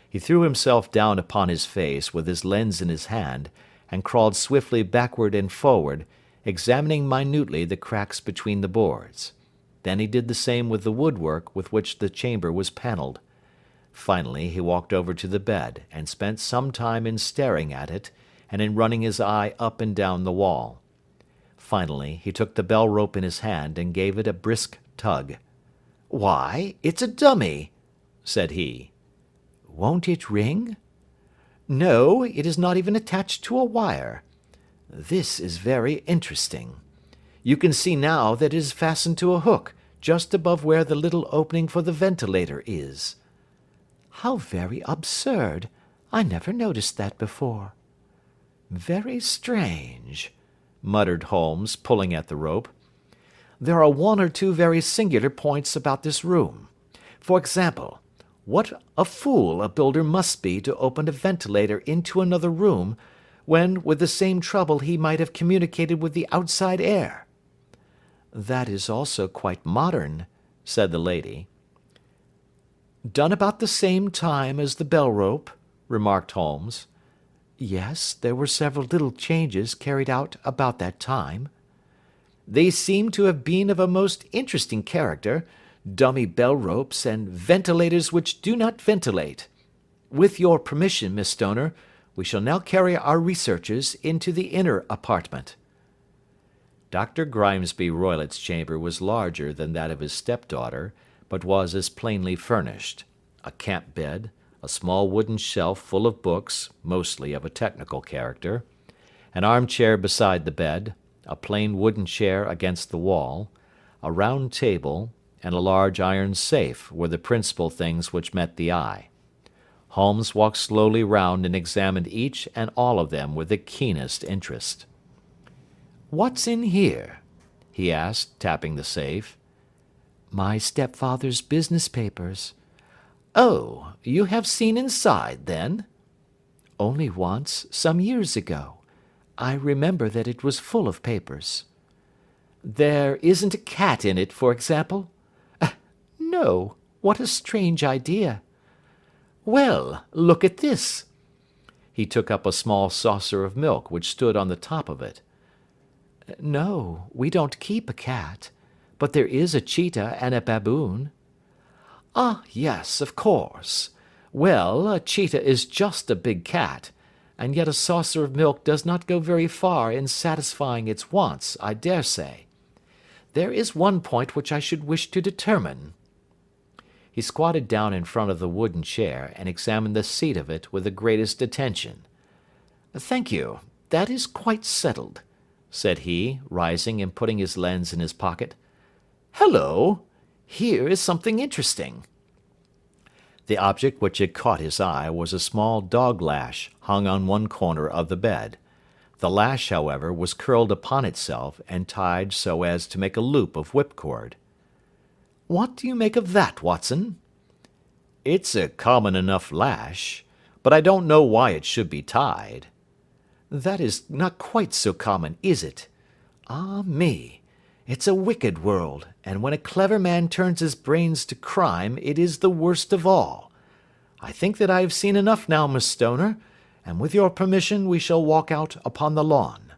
He threw himself down upon his face with his lens in his hand, and crawled swiftly backward and forward, examining minutely the cracks between the boards. Then he did the same with the woodwork with which the chamber was panelled. Finally he walked over to the bed, and spent some time in staring at it, and in running his eye up and down the wall. Finally he took the bell rope in his hand and gave it a brisk tug. "Why, it's a dummy," said he. "Won't it ring?" "No, it is not even attached to a wire. This is very interesting. You can see now that it is fastened to a hook, just above where the little opening for the ventilator is." "How very absurd! I never noticed that before." "Very strange," muttered Holmes, pulling at the rope. "There are one or two very singular points about this room. For example, what a fool a builder must be to open a ventilator into another room, when with the same trouble he might have communicated with the outside air." "That is also quite modern," said the lady. "Done about the same time as the bell rope," remarked Holmes. "Yes, there were several little changes carried out about that time." "They seem to have been of a most interesting character, dummy bell ropes and ventilators which do not ventilate. With your permission, Miss Stoner, we shall now carry our researches into the inner apartment." Dr. Grimesby Roylott's chamber was larger than that of his stepdaughter, but was as plainly furnished. A camp bed, a small wooden shelf full of books, mostly of a technical character, an armchair beside the bed, a plain wooden chair against the wall, a round table, and a large iron safe were the principal things which met the eye. Holmes walked slowly round and examined each and all of them with the keenest interest. "What's in here?" he asked, tapping the safe. "My stepfather's business papers." "Oh, you have seen inside, then?" "Only once, some years ago. I remember that it was full of papers." "There isn't a cat in it, for example?" "No. What a strange idea." "Well, look at this." He took up a small saucer of milk which stood on the top of it. "No, we don't keep a cat, but there is a cheetah and a baboon." "Ah, yes, of course. Well, a cheetah is just a big cat, and yet a saucer of milk does not go very far in satisfying its wants, I dare say. There is one point which I should wish to determine." He squatted down in front of the wooden chair, and examined the seat of it with the greatest attention. "Thank you, that is quite settled," said he, rising and putting his lens in his pocket. "Hallo! Here is something interesting." The object which had caught his eye was a small dog lash hung on one corner of the bed. The lash, however, was curled upon itself, and tied so as to make a loop of whipcord. "What do you make of that, Watson?" "It's a common enough lash, but I don't know why it should be tied." "That is not quite so common, is it? Ah me! It's a wicked world, and when a clever man turns his brains to crime, it is the worst of all. I think that I have seen enough now, Miss Stoner, and with your permission we shall walk out upon the lawn."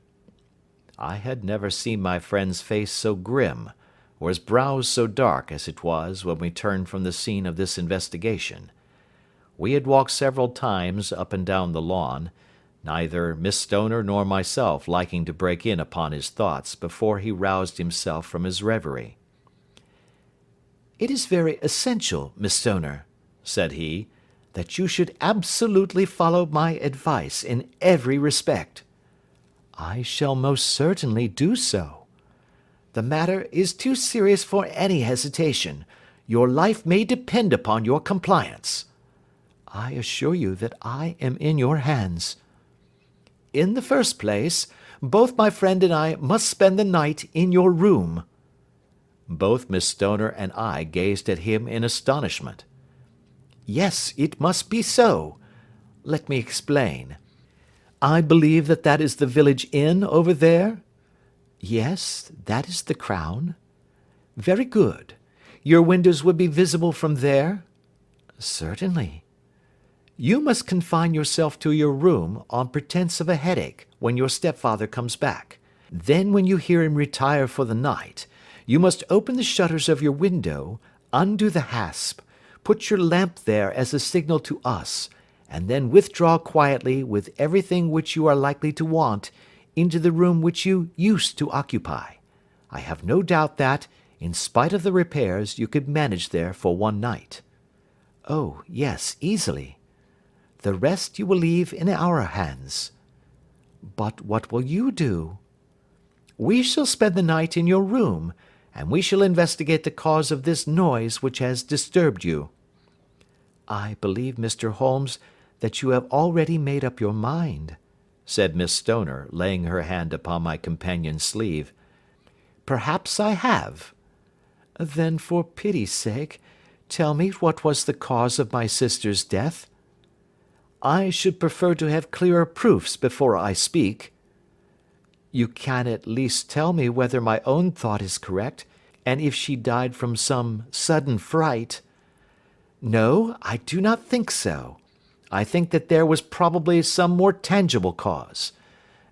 I had never seen my friend's face so grim, or his brows so dark as it was when we turned from the scene of this investigation. We had walked several times up and down the lawn, neither Miss Stoner nor myself liking to break in upon his thoughts before he roused himself from his reverie. "It is very essential, Miss Stoner," said he, "that you should absolutely follow my advice in every respect." "I shall most certainly do so." "The matter is too serious for any hesitation. Your life may depend upon your compliance." "I assure you that I am in your hands." "In the first place, both my friend and I must spend the night in your room." Both Miss Stoner and I gazed at him in astonishment. "Yes, it must be so. Let me explain. I believe that that is the village inn over there?" "Yes, that is the Crown." "Very good. Your windows would be visible from there?" "Certainly." You must confine yourself to your room on pretence of a headache when your stepfather comes back. Then when you hear him retire for the night, you must open the shutters of your window, undo the hasp, put your lamp there as a signal to us, and then withdraw quietly with everything which you are likely to want into the room which you used to occupy. I have no doubt that, in spite of the repairs, you could manage there for one night. Oh, yes, easily. The rest you will leave in our hands. But what will you do? We shall spend the night in your room, and we shall investigate the cause of this noise which has disturbed you. I believe, Mr. Holmes, that you have already made up your mind, said Miss Stoner, laying her hand upon my companion's sleeve. Perhaps I have. Then, for pity's sake, tell me what was the cause of my sister's death. I should prefer to have clearer proofs before I speak. You can at least tell me whether my own thought is correct, and if she died from some sudden fright. No, I do not think so. I think that there was probably some more tangible cause.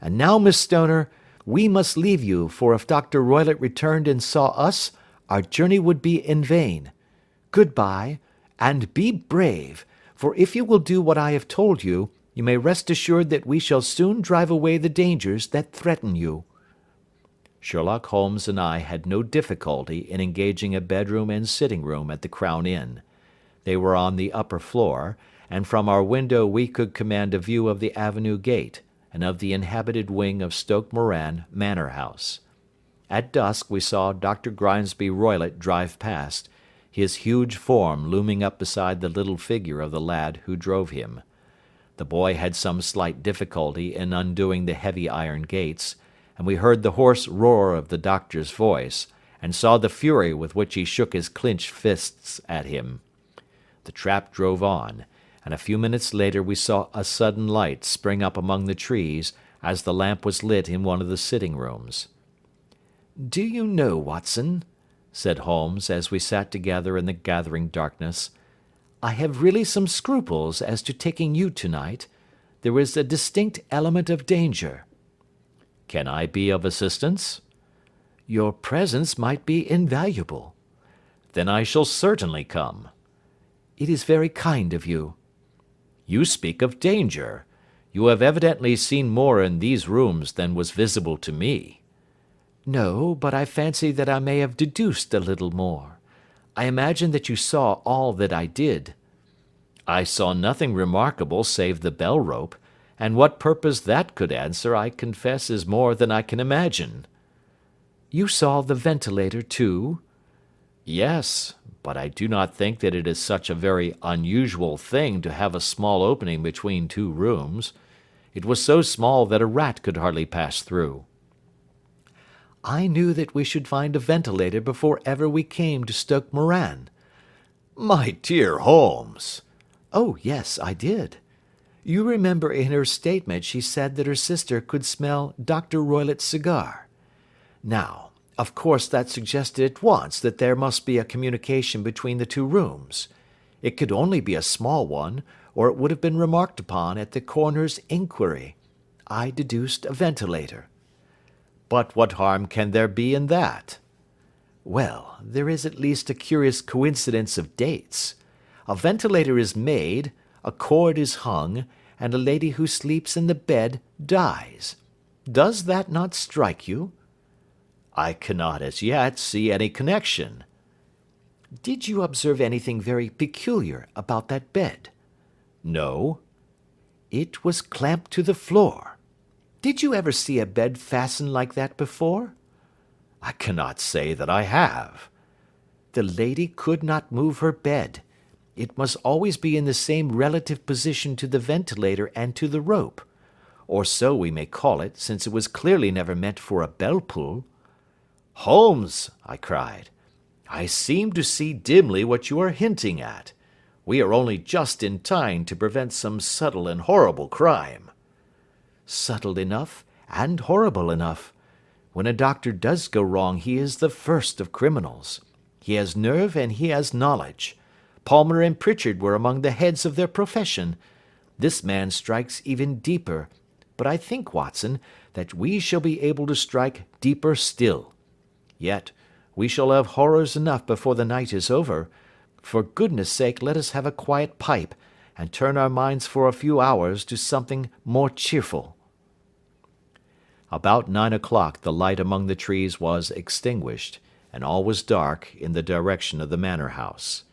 And now, Miss Stoner, we must leave you, for if Dr. Roylott returned and saw us, our journey would be in vain. Good-bye, and be brave, for if you will do what I have told you, you may rest assured that we shall soon drive away the dangers that threaten you. Sherlock Holmes and I had no difficulty in engaging a bedroom and sitting-room at the Crown Inn. They were on the upper floor, and from our window we could command a view of the avenue gate, and of the inhabited wing of Stoke Moran Manor House. At dusk we saw Dr. Grimesby Roylott drive past, his huge form looming up beside the little figure of the lad who drove him. The boy had some slight difficulty in undoing the heavy iron gates, and we heard the hoarse roar of the doctor's voice, and saw the fury with which he shook his clenched fists at him. The trap drove on, and a few minutes later we saw a sudden light spring up among the trees as the lamp was lit in one of the sitting-rooms. "Do you know, Watson," said Holmes, as we sat together in the gathering darkness, "I have really some scruples as to taking you tonight. There is a distinct element of danger." "Can I be of assistance?" "Your presence might be invaluable." "Then I shall certainly come." "It is very kind of you." "You speak of danger. You have evidently seen more in these rooms than was visible to me." "No, but I fancy that I may have deduced a little more. I imagine that you saw all that I did." "I saw nothing remarkable save the bell-rope, and what purpose that could answer I confess is more than I can imagine." "You saw the ventilator too?" "Yes, but I do not think that it is such a very unusual thing to have a small opening between two rooms. It was so small that a rat could hardly pass through." "I knew that we should find a ventilator before ever we came to Stoke Moran." "My dear Holmes!" "Oh, yes, I did. You remember in her statement she said that her sister could smell Dr. Roylott's cigar. Now, of course that suggested at once that there must be a communication between the two rooms. It could only be a small one, or it would have been remarked upon at the coroner's inquiry. I deduced a ventilator." "But what harm can there be in that?" "Well, there is at least a curious coincidence of dates. A ventilator is made, a cord is hung, and a lady who sleeps in the bed dies. Does that not strike you?" "I cannot as yet see any connection." "Did you observe anything very peculiar about that bed?" "No." "It was clamped to the floor. Did you ever see a bed fastened like that before?" "I cannot say that I have." "The lady could not move her bed. It must always be in the same relative position to the ventilator and to the rope. Or so we may call it, since it was clearly never meant for a bell-pull." "Holmes," I cried, "I seem to see dimly what you are hinting at. We are only just in time to prevent some subtle and horrible crime." "Subtle enough, and horrible enough. When a doctor does go wrong he is the first of criminals. He has nerve and he has knowledge. Palmer and Pritchard were among the heads of their profession. This man strikes even deeper, but I think, Watson, that we shall be able to strike deeper still. Yet we shall have horrors enough before the night is over. For goodness' sake, let us have a quiet pipe, and turn our minds for a few hours to something more cheerful." About 9 o'clock the light among the trees was extinguished, and all was dark in the direction of the manor house.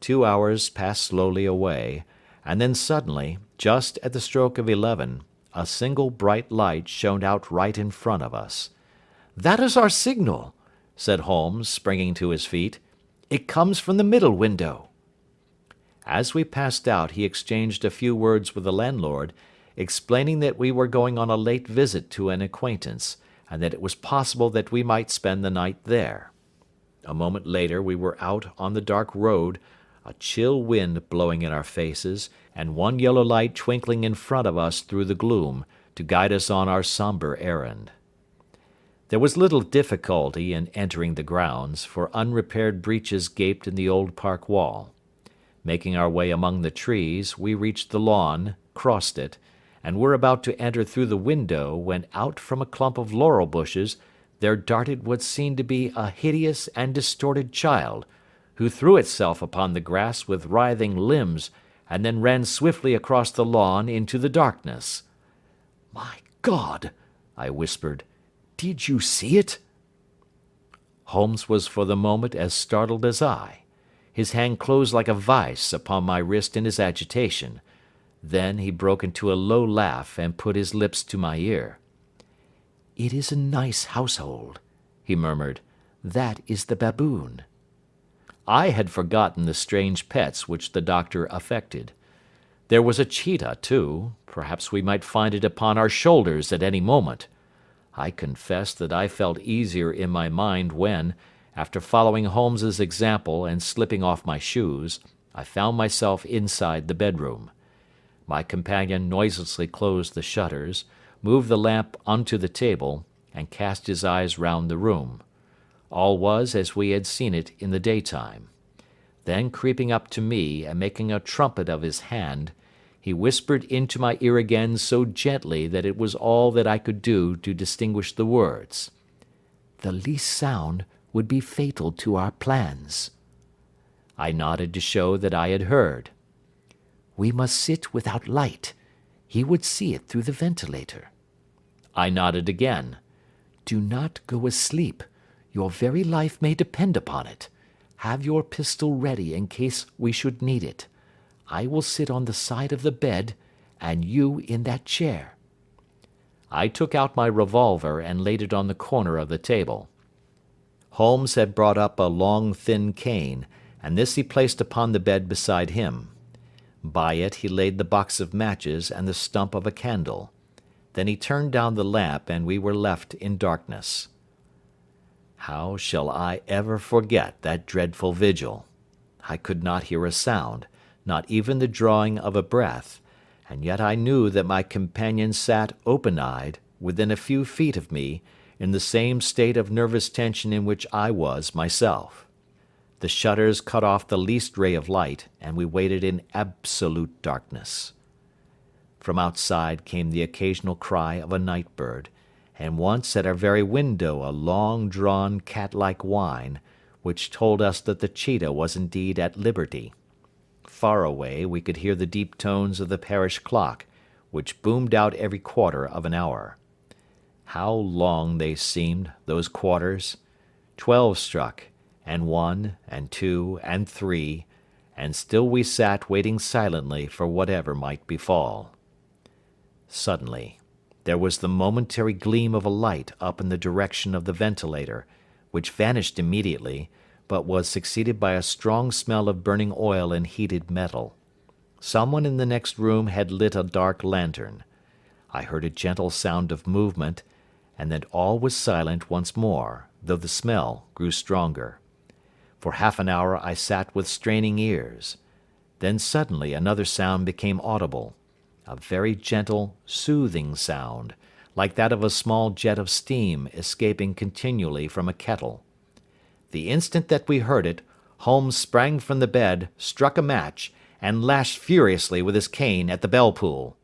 2 hours passed slowly away, and then suddenly, just at the stroke of 11, a single bright light shone out right in front of us. "That is our signal," said Holmes, springing to his feet. "It comes from the middle window." As we passed out he exchanged a few words with the landlord, explaining that we were going on a late visit to an acquaintance, and that it was possible that we might spend the night there. A moment later we were out on the dark road, a chill wind blowing in our faces, and one yellow light twinkling in front of us through the gloom, to guide us on our sombre errand. There was little difficulty in entering the grounds, for unrepaired breaches gaped in the old park wall. Making our way among the trees, we reached the lawn, crossed it, and were about to enter through the window when out from a clump of laurel bushes there darted what seemed to be a hideous and distorted child, who threw itself upon the grass with writhing limbs and then ran swiftly across the lawn into the darkness. "My God!" I whispered. "Did you see it?" Holmes was for the moment as startled as I. His hand closed like a vice upon my wrist in his agitation. Then he broke into a low laugh and put his lips to my ear. "It is a nice household," he murmured. "That is the baboon." I had forgotten the strange pets which the doctor affected. There was a cheetah, too. Perhaps we might find it upon our shoulders at any moment. I confess that I felt easier in my mind when, after following Holmes's example and slipping off my shoes, I found myself inside the bedroom. My companion noiselessly closed the shutters, moved the lamp onto the table, and cast his eyes round the room. All was as we had seen it in the daytime. Then, creeping up to me and making a trumpet of his hand, he whispered into my ear again so gently that it was all that I could do to distinguish the words. "The least sound would be fatal to our plans." I nodded to show that I had heard. "We must sit without light. He would see it through the ventilator." I nodded again. "Do not go asleep. Your very life may depend upon it. Have your pistol ready in case we should need it. I will sit on the side of the bed, and you in that chair." I took out my revolver and laid it on the corner of the table. Holmes had brought up a long, thin cane, and this he placed upon the bed beside him. By it he laid the box of matches and the stump of a candle. Then he turned down the lamp, and we were left in darkness. How shall I ever forget that dreadful vigil? I could not hear a sound, not even the drawing of a breath, and yet I knew that my companion sat open-eyed, within a few feet of me, in the same state of nervous tension in which I was myself. The shutters cut off the least ray of light, and we waited in absolute darkness. From outside came the occasional cry of a night bird, and once at our very window a long-drawn cat-like whine, which told us that the cheetah was indeed at liberty. Far away we could hear the deep tones of the parish clock, which boomed out every quarter of an hour. How long they seemed, those quarters! 12 struck, and 1, and 2, and 3, and still we sat waiting silently for whatever might befall. Suddenly, there was the momentary gleam of a light up in the direction of the ventilator, which vanished immediately, but was succeeded by a strong smell of burning oil and heated metal. Someone in the next room had lit a dark lantern. I heard a gentle sound of movement, and then all was silent once more, though the smell grew stronger. For half an hour I sat with straining ears. Then suddenly another sound became audible, a very gentle, soothing sound, like that of a small jet of steam escaping continually from a kettle. The instant that we heard it, Holmes sprang from the bed, struck a match, and lashed furiously with his cane at the bell pull.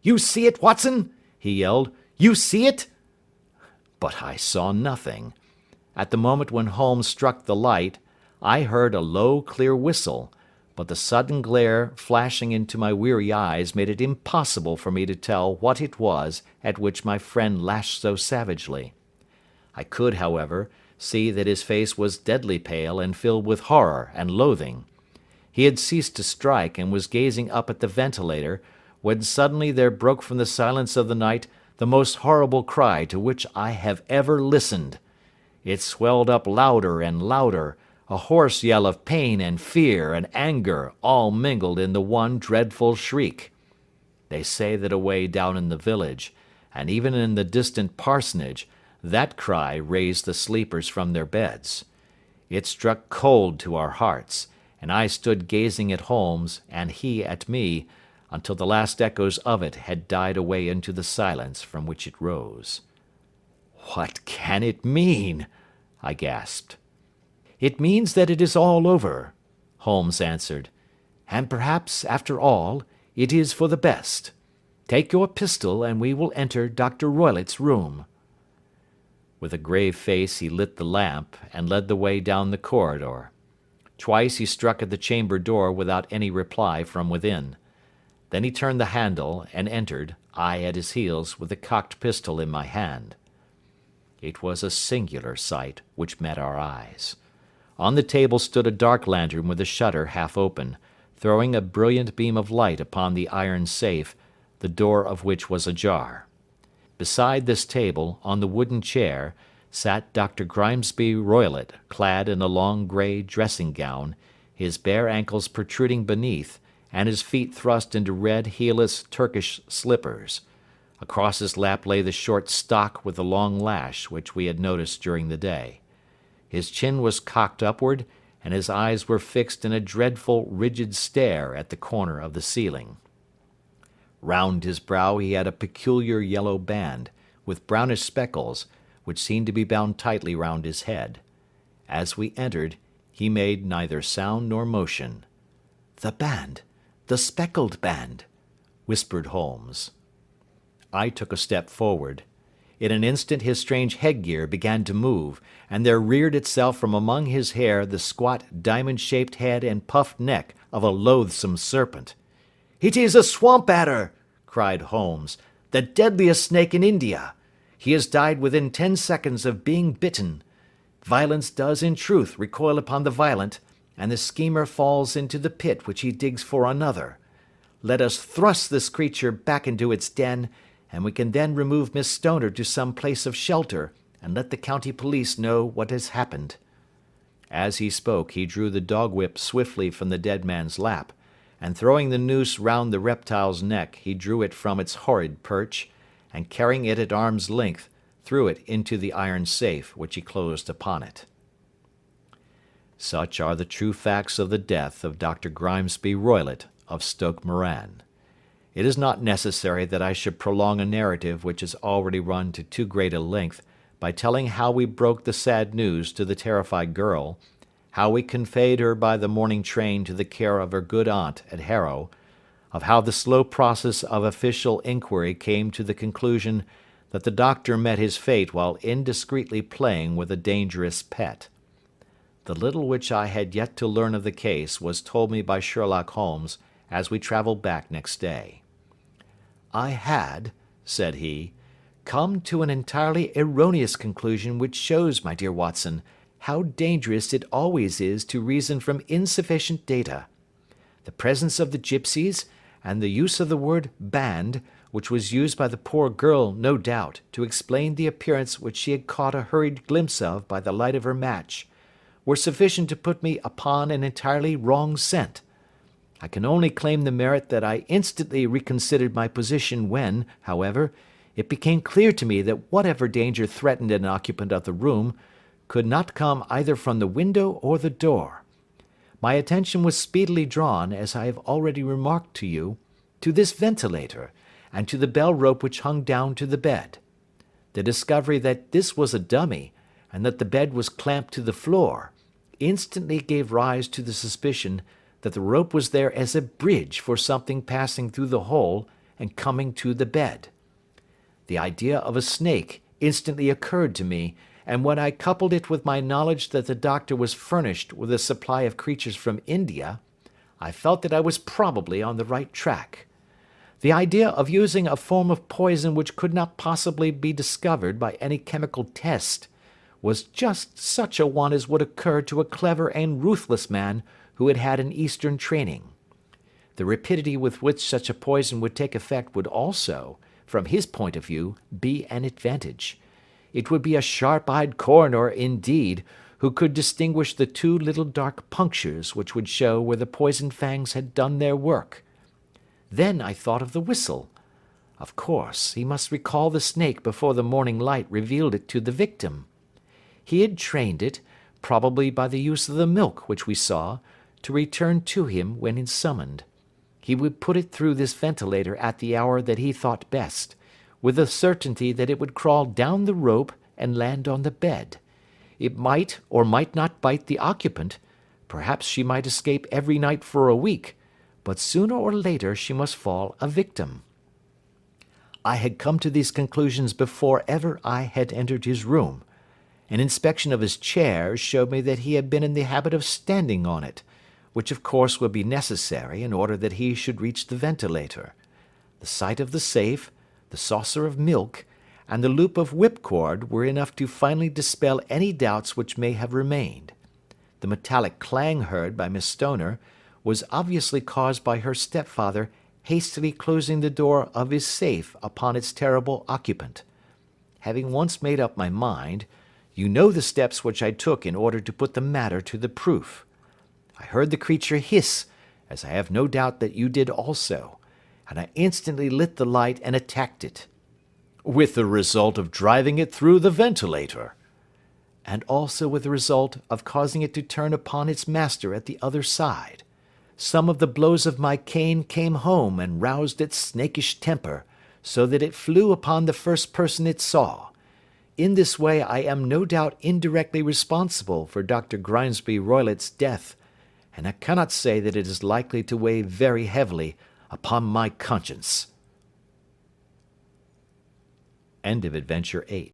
"You see it, Watson?" he yelled. "You see it?" But I saw nothing. At the moment when Holmes struck the light, I heard a low, clear whistle, but the sudden glare flashing into my weary eyes made it impossible for me to tell what it was at which my friend lashed so savagely. I could, however, see that his face was deadly pale and filled with horror and loathing. He had ceased to strike and was gazing up at the ventilator, when suddenly there broke from the silence of the night the most horrible cry to which I have ever listened. It swelled up louder and louder, a hoarse yell of pain and fear and anger all mingled in the one dreadful shriek. They say that away down in the village, and even in the distant parsonage, that cry raised the sleepers from their beds. It struck cold to our hearts, and I stood gazing at Holmes, and he at me, until the last echoes of it had died away into the silence from which it rose. "What can it mean?" I gasped. "It means that it is all over," Holmes answered. "And perhaps, after all, it is for the best. Take your pistol and we will enter Dr. Roylott's room." With a grave face he lit the lamp and led the way down the corridor. Twice he struck at the chamber door without any reply from within. Then he turned the handle and entered, I at his heels, with a cocked pistol in my hand. It was a singular sight which met our eyes. On the table stood a dark lantern with a shutter half open, throwing a brilliant beam of light upon the iron safe, the door of which was ajar. Beside this table, on the wooden chair, sat Dr. Grimesby Roylott, clad in a long grey dressing gown, his bare ankles protruding beneath, and his feet thrust into red heelless Turkish slippers. Across his lap lay the short stock with the long lash which we had noticed during the day. His chin was cocked upward, and his eyes were fixed in a dreadful, rigid stare at the corner of the ceiling. Round his brow he had a peculiar yellow band, with brownish speckles, which seemed to be bound tightly round his head. As we entered, he made neither sound nor motion. "The band! The speckled band!" whispered Holmes. I took a step forward. In an instant his strange headgear began to move, and there reared itself from among his hair the squat, diamond-shaped head and puffed neck of a loathsome serpent. "It is a swamp adder!" cried Holmes, "the deadliest snake in India. He has died within 10 seconds of being bitten. Violence does in truth recoil upon the violent, and the schemer falls into the pit which he digs for another. Let us thrust this creature back into its den, and we can then remove Miss Stoner to some place of shelter, and let the county police know what has happened." As he spoke, he drew the dog-whip swiftly from the dead man's lap, and throwing the noose round the reptile's neck, he drew it from its horrid perch, and carrying it at arm's length, threw it into the iron safe, which he closed upon it. Such are the true facts of the death of Dr. Grimesby Roylott of Stoke Moran. It is not necessary that I should prolong a narrative which has already run to too great a length by telling how we broke the sad news to the terrified girl, how we conveyed her by the morning train to the care of her good aunt at Harrow, of how the slow process of official inquiry came to the conclusion that the doctor met his fate while indiscreetly playing with a dangerous pet. The little which I had yet to learn of the case was told me by Sherlock Holmes as we travelled back next day. "I had," said he, "come to an entirely erroneous conclusion which shows, my dear Watson, how dangerous it always is to reason from insufficient data. The presence of the gipsies, and the use of the word band, which was used by the poor girl, no doubt, to explain the appearance which she had caught a hurried glimpse of by the light of her match, were sufficient to put me upon an entirely wrong scent. I can only claim the merit that I instantly reconsidered my position when, however, it became clear to me that whatever danger threatened an occupant of the room could not come either from the window or the door. My attention was speedily drawn, as I have already remarked to you, to this ventilator, and to the bell rope which hung down to the bed. The discovery that this was a dummy, and that the bed was clamped to the floor, instantly gave rise to the suspicion that the rope was there as a bridge for something passing through the hole and coming to the bed. The idea of a snake instantly occurred to me, and when I coupled it with my knowledge that the doctor was furnished with a supply of creatures from India, I felt that I was probably on the right track. The idea of using a form of poison which could not possibly be discovered by any chemical test was just such a one as would occur to a clever and ruthless man who had had an Eastern training. The rapidity with which such a poison would take effect would also, from his point of view, be an advantage. It would be a sharp-eyed coroner, indeed, who could distinguish the two little dark punctures which would show where the poisoned fangs had done their work. Then I thought of the whistle. Of course, he must recall the snake before the morning light revealed it to the victim. He had trained it, probably by the use of the milk which we saw, to return to him when summoned. He would put it through this ventilator at the hour that he thought best, with the certainty that it would crawl down the rope and land on the bed. It might or might not bite the occupant. Perhaps she might escape every night for a week, but sooner or later she must fall a victim. I had come to these conclusions before ever I had entered his room. An inspection of his chair showed me that he had been in the habit of standing on it, which of course would be necessary in order that he should reach the ventilator. The sight of the safe, the saucer of milk, and the loop of whipcord were enough to finally dispel any doubts which may have remained. The metallic clang heard by Miss Stoner was obviously caused by her stepfather hastily closing the door of his safe upon its terrible occupant. Having once made up my mind, you know the steps which I took in order to put the matter to the proof. I heard the creature hiss, as I have no doubt that you did also, and I instantly lit the light and attacked it. With the result of driving it through the ventilator. And also with the result of causing it to turn upon its master at the other side. Some of the blows of my cane came home and roused its snakish temper, so that it flew upon the first person it saw. In this way I am no doubt indirectly responsible for Dr. Grimesby Roylott's death, and I cannot say that it is likely to weigh very heavily upon my conscience. End of Adventure 8.